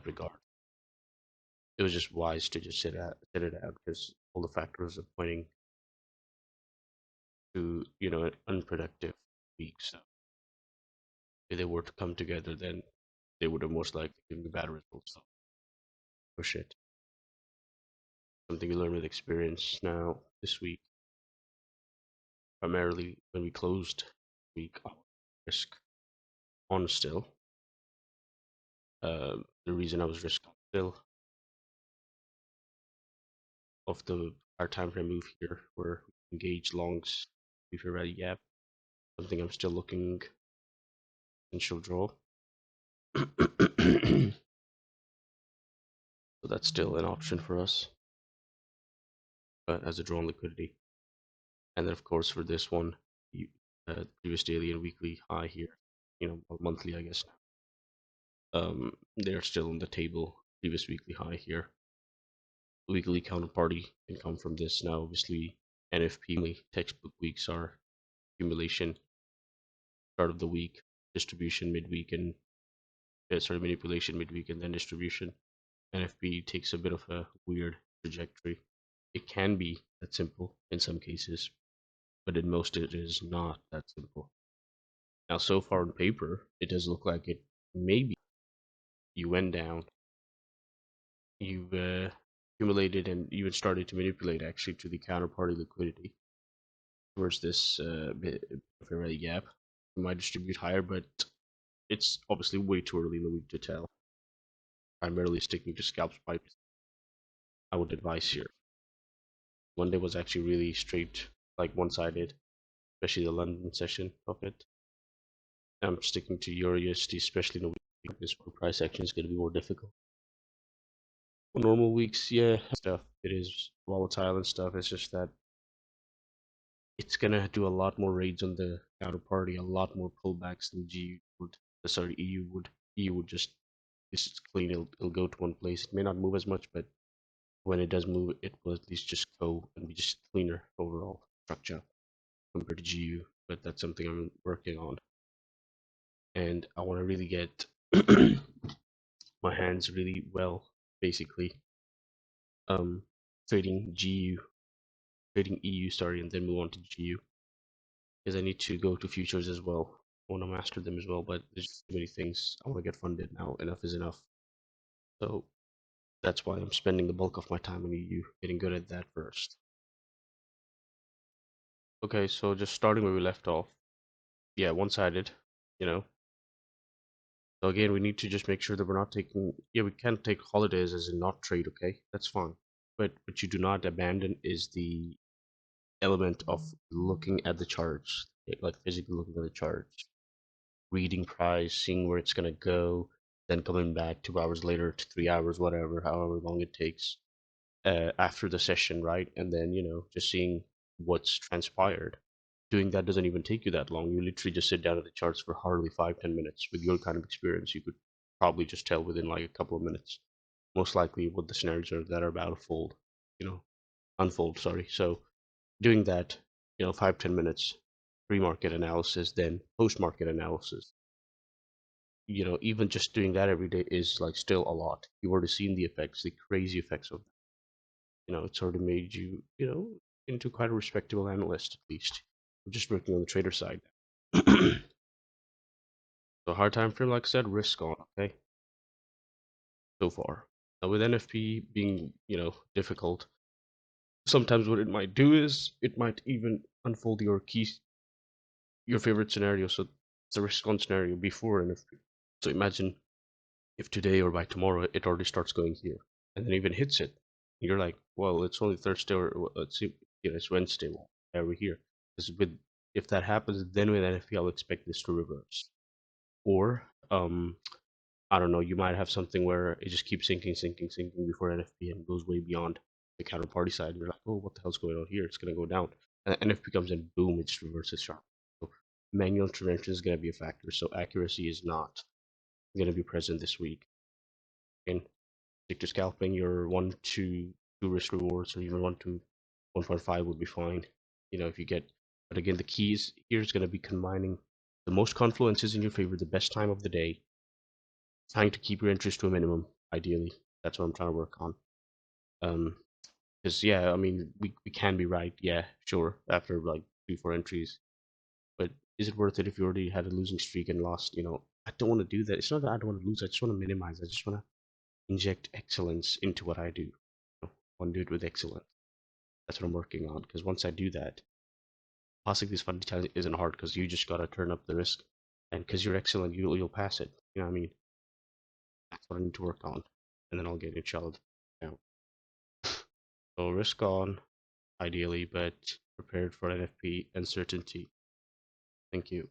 regard. It was just wise to just sit it out because all the factors are pointing to an unproductive week. So if they were to come together, then they would have most likely given me bad results. So push it. Something you learn with experience. Now this week, primarily when we closed week, risk on still. The reason I was risk on still of our time frame move here, where we engage longs if you're ready gap. Something I'm still looking potential draw. So that's still an option for us, but as a draw on liquidity. And then of course for this one, previous daily and weekly high here, or monthly I guess. They're still on the table. Previous weekly high here. Weekly counterparty can come from this. Now obviously NFP textbook weeks are accumulation, start of the week, distribution midweek, and manipulation midweek, and then distribution. NFP takes a bit of a weird trajectory. It can be that simple in some cases, but in most it is not that simple. Now, so far on paper, it does look like it maybe you went down, you accumulated, and even started to manipulate actually to the counterparty liquidity towards this bit of a ready gap. You might distribute higher, but it's obviously way too early in the week to tell. Primarily sticking to scalps pipes, I would advise here. Monday was actually really straight, like one-sided, especially the London session of it. I'm sticking to Euro USD, especially in a week like this where price action is going to be more difficult. On normal weeks, yeah, stuff it is volatile and stuff. It's just that it's gonna do a lot more raids on the counterparty, a lot more pullbacks than GU would. Sorry, EU would. EU would just this is clean. It'll go to one place. It may not move as much, but when it does move, it will at least just go and be just cleaner overall structure compared to GU. But that's something I'm working on, and I want to really get my hands really well, basically. Trading GU, trading EU, sorry, and then move on to GU because I need to go to futures as well. I want to master them as well, but there's too many things. I want to get funded now. Enough is enough. So that's why I'm spending the bulk of my time on EU, getting good at that first. Okay, so just starting where we left off. Yeah, one-sided, you know. So again, we need to just make sure that we're not taking. Yeah, we can't take holidays as in not trade. Okay, that's fine. But what you do not abandon is the element of looking at the charts, like physically looking at the charts, reading price, seeing where it's gonna go, then coming back 2 hours later to 3 hours, whatever, however long it takes, after the session, right? And then just seeing what's transpired. Doing that doesn't even take you that long. You literally just sit down at the charts for hardly 5-10 minutes. With your kind of experience, you could probably just tell within like a couple of minutes, most likely what the scenarios are that are about to unfold. Sorry. So doing that, 5-10 minutes, pre-market analysis, then post-market analysis. Even just doing that every day is like still a lot. You've already seen the effects, the crazy effects of it's already made you, into quite a respectable analyst at least. I'm just working on the trader side. So hard time frame, like I said, risk on, okay? So far. Now with NFP being, difficult, sometimes what it might do is it might even unfold your favorite scenario. So it's a risk on scenario before NFP. So imagine if today or by tomorrow it already starts going here and then even hits it. You're like, well, it's only Thursday or let's see, it's Wednesday. Why are we here? Because if that happens, then with NFP, I'll expect this to reverse. Or I don't know, you might have something where it just keeps sinking before NFP and goes way beyond the counterparty side. And you're like, oh, what the hell's going on here? It's gonna go down. And NFP comes in, boom, it just reverses sharp. So manual intervention is gonna be a factor. So accuracy is not gonna be present this week. And stick to scalping. Your 1 to 2 risk rewards, or even 1 to 1.5 would be fine. If you get, but again, the keys here is going to be combining the most confluences in your favor, the best time of the day, trying to keep your interest to a minimum, ideally. That's what I'm trying to work on. Um, because yeah, I mean, we can be right, yeah, sure, after like 3, 4 entries, but is it worth it if you already had a losing streak and lost? I don't want to do that. It's not that I don't want to lose. I just want to minimize. I just want to inject excellence into what I do. I want to do it with excellence. That's what I'm working on. Because once I do that, passing this funny challenge isn't hard because you just gotta turn up the risk, and because you're excellent, you'll pass it. You know what I mean? That's what I need to work on, and then I'll get it shelled out. So risk on, ideally, but prepared for NFP uncertainty. Thank you.